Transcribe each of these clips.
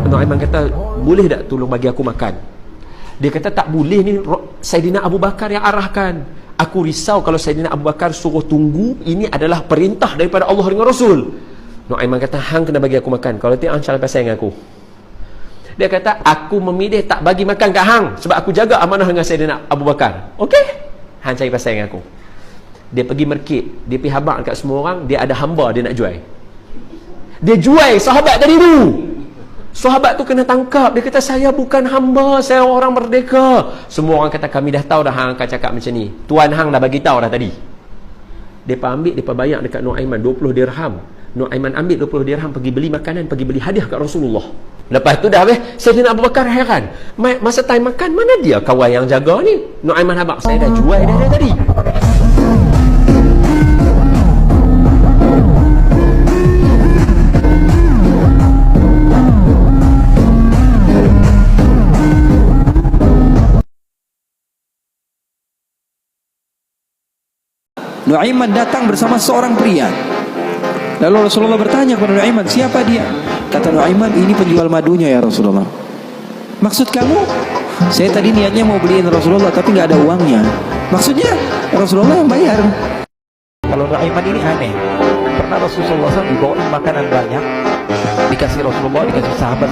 Nu'aiman kata, boleh tak tolong bagi aku makan? Dia kata, tak boleh, ni Saidina Abu Bakar yang arahkan. Aku risau kalau Saidina Abu Bakar suruh tunggu, ini adalah perintah daripada Allah dengan Rasul. Nu'aiman kata, hang kena bagi aku makan, kalau tidak hang cari pasal dengan aku. Dia kata, aku memilih tak bagi makan kat hang sebab aku jaga amanah dengan Saidina Abu Bakar. Okey, hang cari pasal dengan aku. Dia pergi merkit, dia pergi habaq dekat semua orang, dia ada hamba dia nak jual. Dia jual sahabat tadi tu. Sahabat tu kena tangkap. Dia kata, saya bukan hamba, saya orang merdeka. Semua orang kata, kami dah tahu dah hang akan cakap macam ni. Tuan hang dah bagi tahu dah tadi. Depa ambil, depa bayar dekat Nu'aiman 20 dirham. Nu'aiman ambil 20 dirham, pergi beli makanan, pergi beli hadiah kat Rasulullah. Lepas tu dah habis, Sayyidina Abu Bakar heran. Masa time makan, mana dia kawan yang jaga ni? Nu'aiman habaq, saya dah jual dah tadi. Nu'aiman datang bersama seorang pria. Lalu Rasulullah bertanya kepada Nu'aiman, siapa dia? Kata Nu'aiman, ini penjual madunya ya Rasulullah. Maksud kamu? Saya tadi niatnya mau beliin Rasulullah tapi nggak ada uangnya. Maksudnya Rasulullah yang bayar. Kalau Nu'aiman ini aneh. Pernah Rasulullah SAW dibawain makanan banyak, dikasih Rasulullah, dikasih sahabat,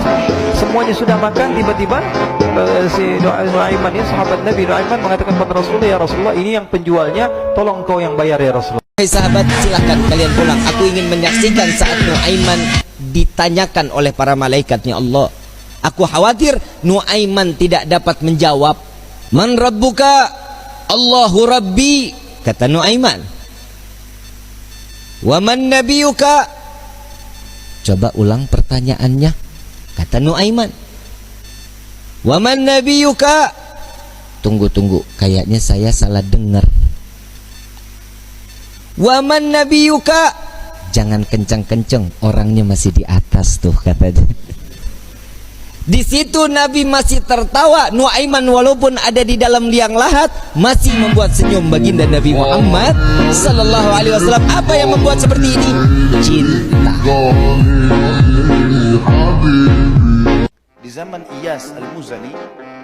semuanya sudah makan. Tiba-tiba si Nu'aiman ini, sahabat Nabi Nu'aiman, mengatakan kepada Rasulullah, ya Rasulullah, ini yang penjualnya, tolong kau yang bayar ya Rasulullah. Hai sahabat, silahkan kalian pulang. Aku ingin menyaksikan saat Nu'aiman ditanyakan oleh para malaikatnya Allah. Aku khawatir Nu'aiman tidak dapat menjawab. Man rabbuka? Allahu rabbi, kata Nu'aiman. Wa man nabiyuka? Coba ulang pertanyaannya, kata Nu'aiman. Wa man nabiyuka? Tunggu, kayaknya saya salah dengar. Wa man nabiyuka? Jangan kencang-kencang, orangnya masih di atas tuh, katanya. Di situ Nabi masih tertawa. Nu'aiman walaupun ada di dalam liang lahat masih membuat senyum baginda Nabi Muhammad sallallahu alaihi wasallam. Apa yang membuat seperti ini? Cinta. Di zaman Iyas Al-Muzani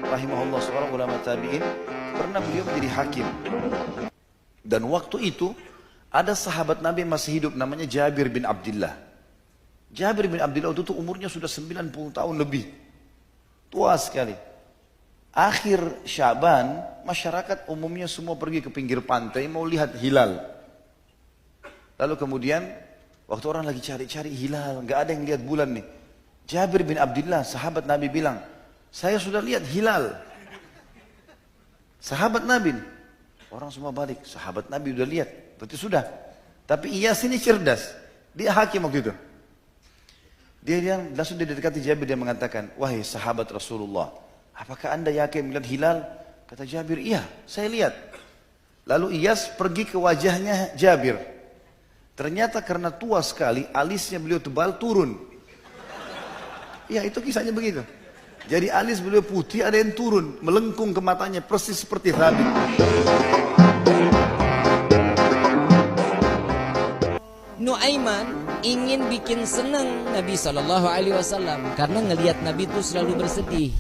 rahimahullah, seorang ulama tabi'in, pernah beliau menjadi hakim. Dan waktu itu ada sahabat Nabi yang masih hidup, namanya Jabir bin Abdullah. Jabir bin Abdullah itu umurnya sudah 90 tahun lebih, tua sekali. Akhir Syaban, masyarakat umumnya semua pergi ke pinggir pantai mau lihat hilal. Lalu kemudian waktu orang lagi cari-cari hilal, nggak ada yang lihat bulan nih. Jabir bin Abdullah, sahabat Nabi, bilang, saya sudah lihat hilal. Sahabat Nabi, orang semua balik, sahabat Nabi udah lihat, berarti sudah. Tapi Iyas ini cerdas, dia hakim waktu itu. Dia langsung didekati Jabir, dia mengatakan, wahai sahabat Rasulullah, apakah anda yakin melihat hilal? Kata Jabir, iya, saya lihat. Lalu Iyas pergi ke wajahnya Jabir. Ternyata karena tua sekali, alisnya beliau tebal, turun. Ya, itu kisahnya begitu. Jadi alis beliau putih, ada yang turun, melengkung ke matanya, persis seperti Thabit. Nu'aiman ingin bikin senang Nabi SAW karena ngelihat Nabi itu selalu bersedih.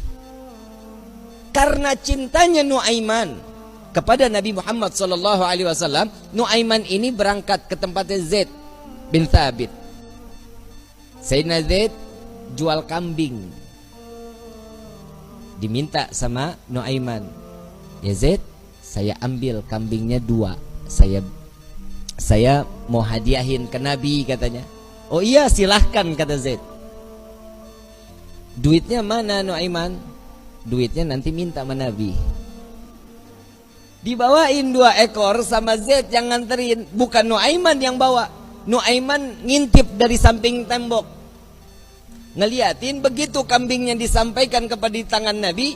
Karena cintanya Nu'aiman kepada Nabi Muhammad SAW, Nu'aiman ini berangkat ke tempatnya Zaid bin Thabit. Sayyidina Zaid jual kambing, diminta sama Nu'aiman, ya Zaid, saya ambil kambingnya 2, saya mau hadiahin ke Nabi, katanya. Oh iya, silahkan, kata Zaid. Duitnya mana Nu'aiman? Duitnya nanti minta sama Nabi. Dibawain 2 ekor sama Zaid yang nganterin, bukan Nu'aiman yang bawa. Nu'aiman ngintip dari samping tembok, ngeliatin. Begitu kambingnya disampaikan kepada di tangan Nabi,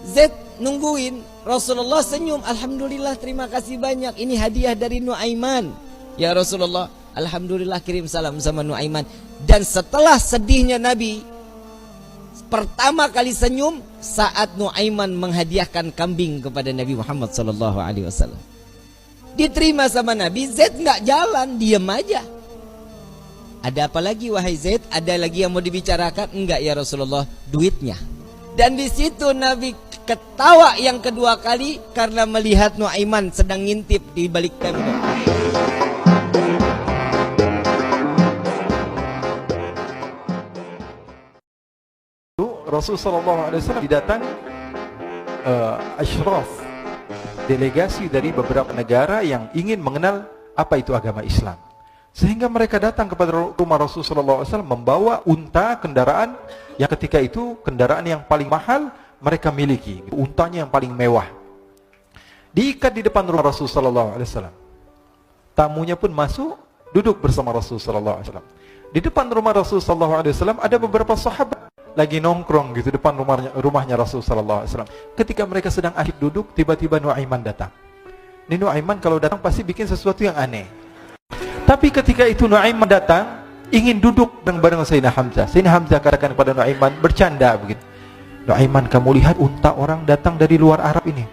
Zaid nungguin. Rasulullah senyum, alhamdulillah, terima kasih banyak, ini hadiah dari Nu'aiman. Ya Rasulullah, alhamdulillah, kirim salam sama Nu'aiman. Dan setelah sedihnya Nabi, pertama kali senyum saat Nu'aiman menghadiahkan kambing kepada Nabi Muhammad SAW. Diterima sama Nabi. Zaid nggak jalan, diam aja. Ada apa lagi wahai Zaid? Ada lagi yang mau dibicarakan? Enggak ya Rasulullah, duitnya. Dan di situ Nabi ketawa yang kedua kali karena melihat Nuaiman sedang ngintip di balik tembok. Rasulullah SAW didatangi asyraf, delegasi dari beberapa negara yang ingin mengenal apa itu agama Islam. Sehingga mereka datang kepada rumah Rasulullah SAW membawa unta, kendaraan yang ketika itu kendaraan yang paling mahal mereka miliki, untanya yang paling mewah. Diikat di depan rumah Rasulullah SAW. Tamunya pun masuk, duduk bersama Rasulullah SAW. Di depan rumah Rasulullah SAW ada beberapa sahabat lagi nongkrong gitu depan rumahnya Rasulullah SAW. Ketika mereka sedang asyik duduk, tiba-tiba Nuaiman datang. Ini Nuaiman kalau datang pasti bikin sesuatu yang aneh. Tapi ketika itu Nuaiman datang, ingin duduk bareng Sayyidina Hamzah. Sayyidina Hamzah katakan kepada Nuaiman, bercanda begitu. Nuaiman, kamu lihat unta orang datang dari luar Arab ini.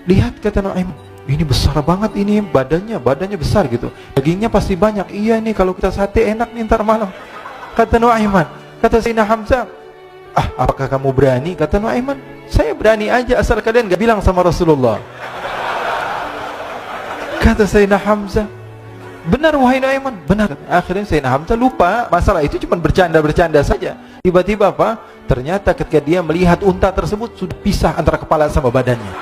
Lihat, kata Nuaiman, ini besar banget ini, badannya besar gitu. Dagingnya pasti banyak. Iya nih kalau kita sate enak nih ntar malam. Kata Nuaiman. Kata Sayyidina Hamzah, apakah kamu berani? Kata Nuaiman, saya berani aja asal kalian gak bilang sama Rasulullah. Kata Sayyidina Hamzah, benar wahai Nuaiman, benar. Akhirnya Sayyidina Hamzah lupa masalah itu, cuma bercanda-bercanda saja. Tiba-tiba apa? Ternyata ketika dia melihat unta tersebut sudah pisah antara kepala sama badannya.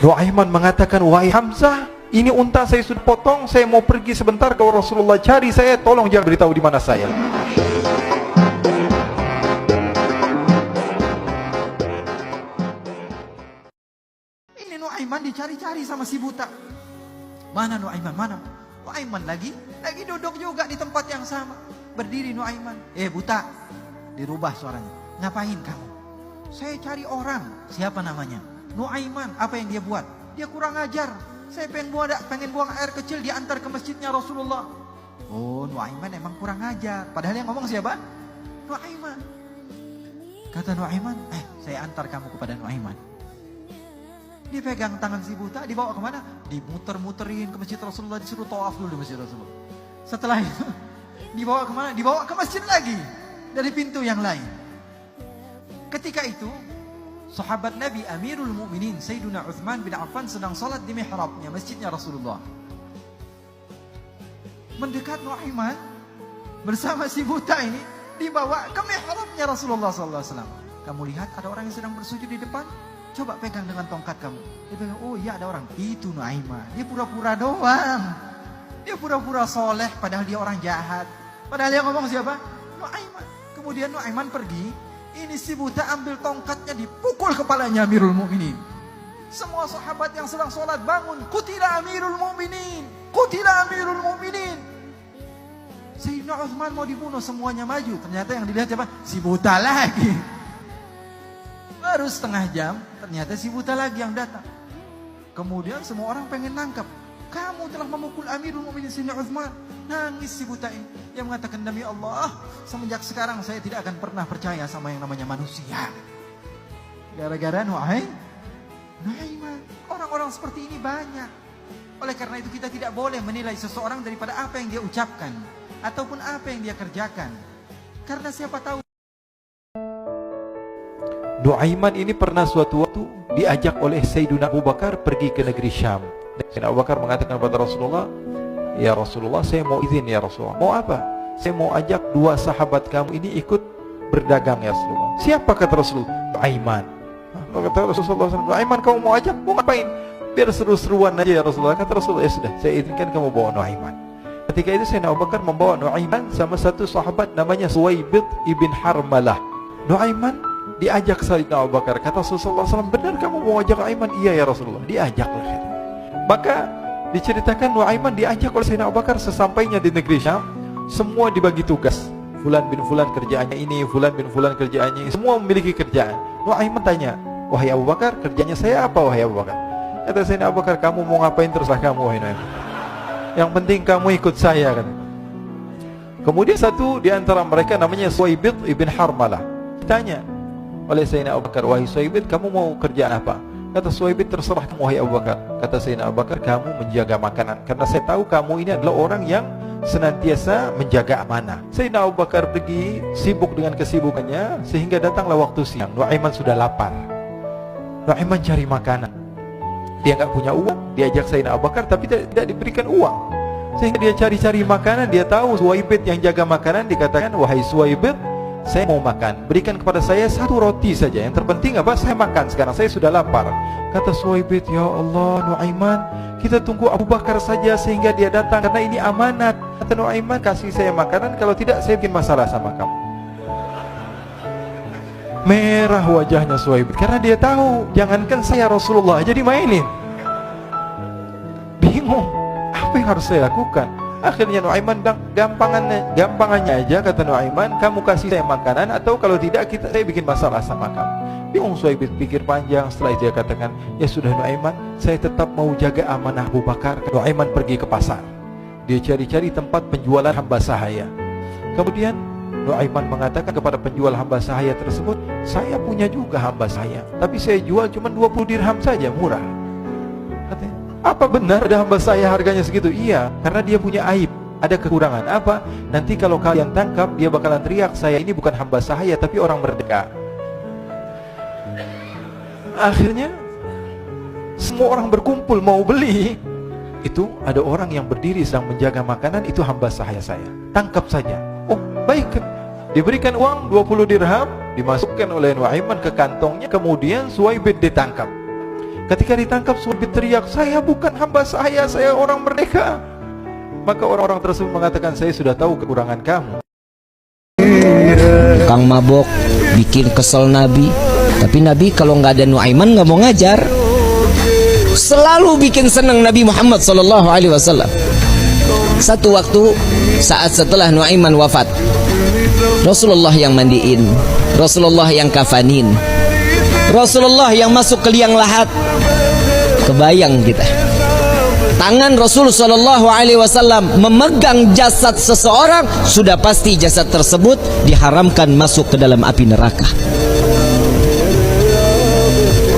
Nuaiman mengatakan, wahai Hamzah, ini unta saya sudah potong, saya mau pergi sebentar, kalau Rasulullah cari saya, tolong jangan beritahu di mana saya. Nuaiman dicari-cari sama si buta. Mana Nuaiman? Mana? Nuaiman lagi duduk juga di tempat yang sama. Berdiri Nuaiman. Buta. Dirubah suaranya. Ngapain kamu? Saya cari orang. Siapa namanya? Nuaiman. Apa yang dia buat? Dia kurang ajar. Saya pengen buang air kecil, diantar ke masjidnya Rasulullah. Oh, Nuaiman emang kurang ajar. Padahal yang ngomong siapa? Nuaiman. Kata Nuaiman, saya antar kamu kepada Nuaiman. Dia pegang tangan si buta, dibawa kemana? Dimuter-muterin ke masjid Rasulullah, disuruh tawaf dulu di masjid Rasulullah. Setelah itu, dibawa kemana? Dibawa ke masjid lagi, dari pintu yang lain. Ketika itu, sahabat Nabi Amirul Mukminin Sayyidina Utsman bin Affan sedang salat di mihrabnya, masjidnya Rasulullah. Mendekat Nuaiman, bersama si buta ini, dibawa ke mihrabnya Rasulullah SAW. Kamu lihat ada orang yang sedang bersujud di depan? Coba pegang dengan tongkat kamu. Dia pegang, oh iya ada orang. Itu Nuaiman. Dia pura-pura doang. Dia pura-pura soleh padahal dia orang jahat. Padahal dia ngomong siapa? Nuaiman. Kemudian Nuaiman pergi. Ini si buta ambil tongkatnya, dipukul kepalanya Amirul Mukminin. Semua sahabat yang sedang sholat bangun. Qutila Amirul Mukminin. Qutila Amirul Mukminin. Sayyidina Utsman mau dibunuh, semuanya maju. Ternyata yang dilihat siapa? Si buta lagi. Baru setengah jam, ternyata si buta lagi yang datang. Kemudian semua orang pengen nangkap. Kamu telah memukul Amirul Mukminin Sayyidina Utsman. Nangis si buta ini. Dia mengatakan, demi Allah, semenjak sekarang saya tidak akan pernah percaya sama yang namanya manusia. Gara-gara Nuaiman. Orang-orang seperti ini banyak. Oleh karena itu kita tidak boleh menilai seseorang daripada apa yang dia ucapkan. Ataupun apa yang dia kerjakan. Karena siapa tahu. Nuaiman ini pernah suatu waktu diajak oleh Sayyidina Abu Bakar pergi ke negeri Syam. Sayyidina Abu Bakar mengatakan kepada Rasulullah, ya Rasulullah, saya mau izin ya Rasulullah. Mau apa? Saya mau ajak dua sahabat kamu ini ikut berdagang ya Rasulullah. Siapa kata Rasulullah? Nuaiman. Kata Rasulullah, Nuaiman kamu mau ajak? Mau ngapain? Biar seru-seruan aja ya Rasulullah. Kata Rasulullah, ya sudah, saya izinkan kamu bawa Nuaiman. Ketika itu Sayyidina Abu Bakar membawa Nuaiman sama satu sahabat namanya Suwaibid ibn Harmalah. Nuaiman diajak Sayyidina Abu Bakar. Kata Rasulullah SAW, benar kamu mau ajak Nuaiman? Iya ya Rasulullah. Diajaklah. Maka diceritakan Nuaiman diajak oleh Sayyidina Abu Bakar. Sesampainya di negeri Syam, semua dibagi tugas. Fulan bin Fulan kerjaannya ini, Fulan bin Fulan kerjaannya ini. Semua memiliki kerjaan. Nuaiman tanya, wahai Abu Bakar, kerjanya saya apa wahai Abu Bakar? Kata Sayyidina Abu Bakar, kamu mau ngapain terserah kamu wahai Nuaiman. Yang penting kamu ikut saya kan. Kemudian satu di antara mereka namanya Suwaibid ibn Harmalah. Ditanya oleh Sayyidina Abu Bakar, wahai Suwaibid, kamu mau kerjaan apa? Kata Suwaibid, terserah kamu wahai Abu Bakar. Kata Sayyidina Abu Bakar, kamu menjaga makanan, karena saya tahu kamu ini adalah orang yang senantiasa menjaga amanah. Sayyidina Abu Bakar pergi sibuk dengan kesibukannya sehingga datanglah waktu siang. Nuaiman sudah lapar. Nuaiman cari makanan. Dia nggak punya uang, diajak Sayyidina Abu Bakar tapi tidak diberikan uang. Sehingga dia cari-cari makanan. Dia tahu Suwaibit yang jaga makanan, dikatakan, wahai Suwaibit, saya mau makan, berikan kepada saya 1 roti saja. Yang terpenting apa? Saya makan sekarang, saya sudah lapar. Kata Suwaibit, ya Allah Nuaiman, kita tunggu Abu Bakar saja sehingga dia datang, karena ini amanat. Kata Nuaiman, kasih saya makanan, kalau tidak saya bikin masalah sama kamu. Merah wajahnya Suwaibit karena dia tahu, jangankan saya Rasulullah aja dimainin. Bingung, apa yang harus saya lakukan? Akhirnya Nuaiman bilang, gampangannya aja, kata Nuaiman, kamu kasih saya makanan, atau kalau tidak saya bikin masalah sama kamu. Bingung Suwaibit, pikir panjang. Setelah itu dia katakan, ya sudah Nuaiman, saya tetap mau jaga amanah Abu Bakar. Nuaiman pergi ke pasar. Dia cari-cari tempat penjualan hamba sahaya. Kemudian Nuaiman mengatakan kepada penjual hamba sahaya tersebut, saya punya juga hamba sahaya, tapi saya jual cuma 20 dirham saja, murah. Katanya, apa benar ada hamba saya harganya segitu? Iya, karena dia punya aib, ada kekurangan. Apa? Nanti kalau kalian tangkap, dia bakalan teriak, saya ini bukan hamba sahaya tapi orang merdeka. Akhirnya semua orang berkumpul mau beli. Itu ada orang yang berdiri sedang menjaga makanan, itu hamba sahaya saya, tangkap saja. Oh baik, diberikan uang 20 dirham, dimasukkan oleh Nuaiman ke kantongnya. Kemudian Suwaibit ditangkap. Ketika ditangkap, Suwaibit teriak, saya bukan hamba saya orang merdeka. Maka orang-orang tersebut mengatakan, saya sudah tahu kekurangan kamu. Kang mabok bikin kesel Nabi, tapi Nabi kalau nggak ada Nuaiman nggak mau ngajar. Selalu bikin senang Nabi Muhammad SAW. Satu waktu saat setelah Nuaiman wafat, Rasulullah yang mandiin, Rasulullah yang kafanin, Rasulullah yang masuk ke liang lahat. Kebayang kita, tangan Rasul SAW memegang jasad seseorang, sudah pasti jasad tersebut diharamkan masuk ke dalam api neraka.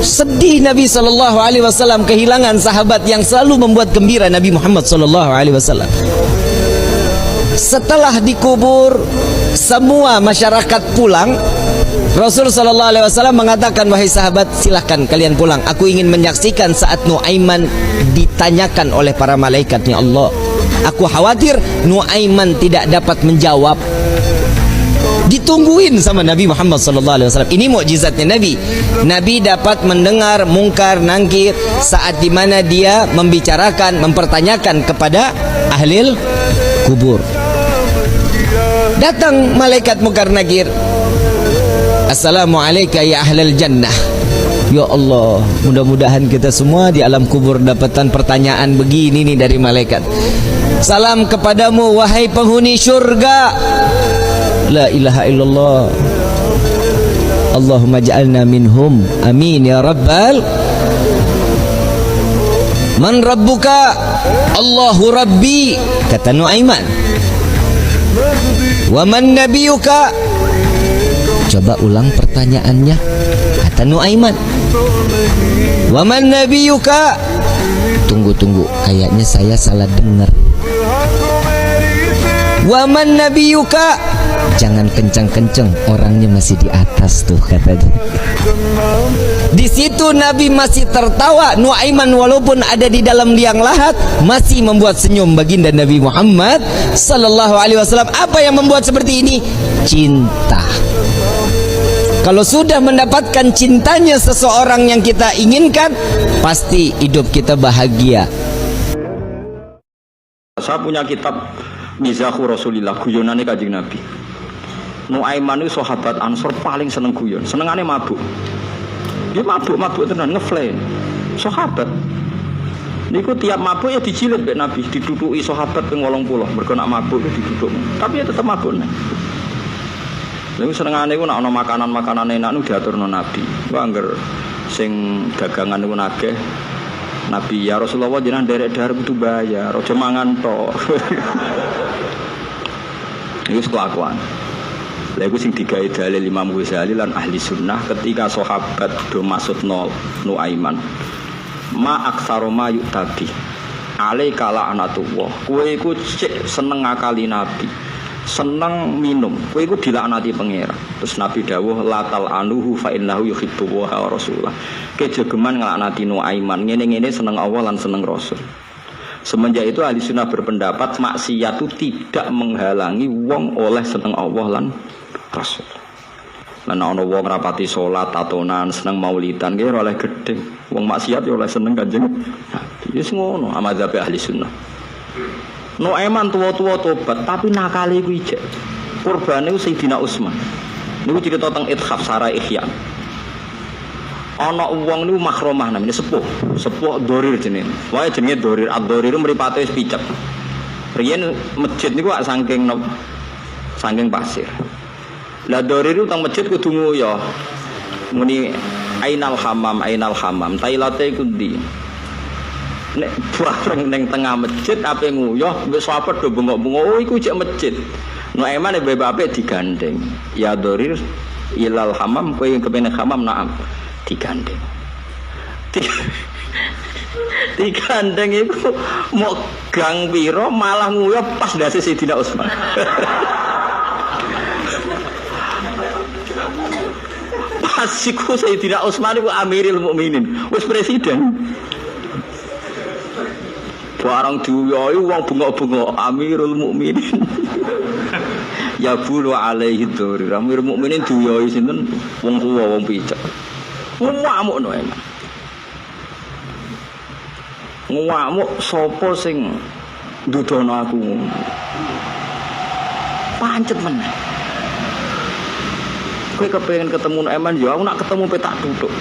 Sedih Nabi SAW kehilangan sahabat yang selalu membuat gembira Nabi Muhammad SAW. Setelah dikubur, semua masyarakat pulang. Rasul SAW mengatakan, wahai sahabat, silahkan kalian pulang. Aku ingin menyaksikan saat Nuaiman ditanyakan oleh para malaikatnya Allah. Aku khawatir Nuaiman tidak dapat menjawab. Ditungguin sama Nabi Muhammad SAW. Ini mukjizatnya Nabi. Nabi dapat mendengar mungkar nangkir saat dimana dia membicarakan, mempertanyakan kepada ahli kubur. Datang malaikat mungkar nakir, Assalamualaikum ya ahlal jannah. Ya Allah, mudah-mudahan kita semua di alam kubur dapatan pertanyaan begini nih dari malaikat. Salam kepadamu wahai penghuni syurga. La ilaha illallah. Allahumma ja'alna minhum. Amin ya rabbal. Man rabbuka? Allahu rabbi, kata Nuaiman. Wa man nabiyuka? Coba ulang pertanyaannya, kata Nuaiman. Wa man nabiyuka? Tunggu, kayaknya saya salah dengar. Wa man nabiyuka? Jangan kencang-kencang, orangnya masih di atas tuh, katanya. Di situ Nabi masih tertawa. Nuaiman walaupun ada di dalam liang lahat masih membuat senyum baginda Nabi Muhammad SAW. Apa yang membuat seperti ini? Cinta. Kalau sudah mendapatkan cintanya seseorang yang kita inginkan, pasti hidup kita bahagia. Saya punya kitab Mizahu Rasulillah, guyonane Kanjeng Nabi. Nuaiman itu sahabat Ansor paling seneng guyon, senengane mabuk. Dia mabuk tenan, ngefle. Sahabat niku tiap mabuk ya dijilid mbek Nabi, diduduki sahabat ping 80, mergo nak mabuk itu diduduk. Tapi ya tetep mabuk nek. Lha senengane iku nak ana makanan-makanan enak niku diaturno Nabi. Ku angger sing dagangan niku nagih Nabi, ya Rasulullah jenengan derek-derek kudu bayar, aja mangan tok. Iku kelakuan. Lha iku sing digawe dalil Imam Ghazali lan ahli sunnah ketika sahabat do maksud Nuaiman. Ma aktsaro ma yu'tabi. alaika la'natullah. Kowe iku cek seneng ngakali nabi, seneng minum, kowe iku dilaknati pangeran. Terus Nabi dawuh latal anuhu fa innahu yuhibbu wa rasulah. Kejegeman nglaknati Nuaiman, ngene-ngene seneng Allah lan seneng Rasul. Semenjak itu ahli sunnah berpendapat maksiat itu tidak menghalangi wong oleh seneng Allah lan Rasul. Lan ana wong rapati salat, tatonan, seneng maulidan ki ora oleh gedhe. Wong maksiat ya oleh seneng Kanjeng Nabi. Wis ngono amadzhab ahli sunnah. Nuaiman tua-tua tobat tapi nakale iku ijek. Kurbane Sayyidina Utsman. Niku cerita teng Ithaf Sara Ihya. Ana wong niku makromah namanya sepuh Dorir jenenge. Wae jenenge Dorir, Ad-Dorir mripate wis picek. Riyen masjid niku saking pasir. Lah Dorir teng masjid kudu nguyoh. Muni ainal hamam, tailate iku ndi? Nek bareng ning tengah masjid ape nguyoh wis sahabat do bengok-bengok, oh iku cek masjid. Nuaiman bae-bae digandeng. Ya Dorir ilal hamam, kowe kepene hamam naam. Digandeng. Digandeng itu mau gang piro malah nguyuh pas ndase Sayyidina Utsman. Pas iku Sayyidina Utsman iku Amirul Mukminin, wis presiden. Barang diuyohi wong bengok-bengok Amirul Mukminin. Ya bulu alaihi dzuri. Amirul Mukminin diuyohi sinten? Wong tuwa, wong picek. Ngamuk Nuaiman. Ngamuk sapa sing ndudono aku. Pancet meneh. Kowe kepengin ketemu Nuaiman ya aku nak ketemu pe tak duduk.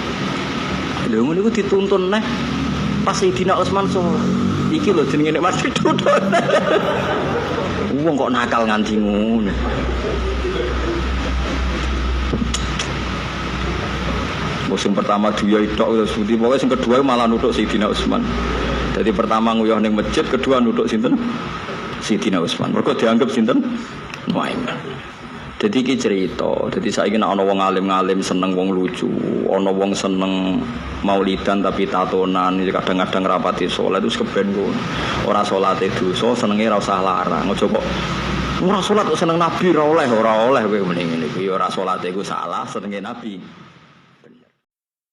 Lha ngono iku dituntun neh. Pas Sayyidina Utsman salat. Iki lho jenenge nek masjid duduk. Wong kok nakal nganti ngono. Musim pertama dia tok wis putih, pokoke sing kedua malah nuthuk Sayyidina Utsman. Jadi pertama nguyuh ning masjid, kedua nuthuk sinten? Sayyidina Utsman. Mergo dianggap sinten? Nuaiman. Jadi iki cerita. Jadi saiki nek ana wong alim-alim seneng wong lucu, ana wong seneng maulidan tapi tatonan, kadang-kadang rapati salat itu keben ngono. Ora salate dosa, senenge ora usah larang. Aja kok ora salat kok seneng Nabi ora oleh kowe mending ngene iki ora salate iku salah, senenge Nabi.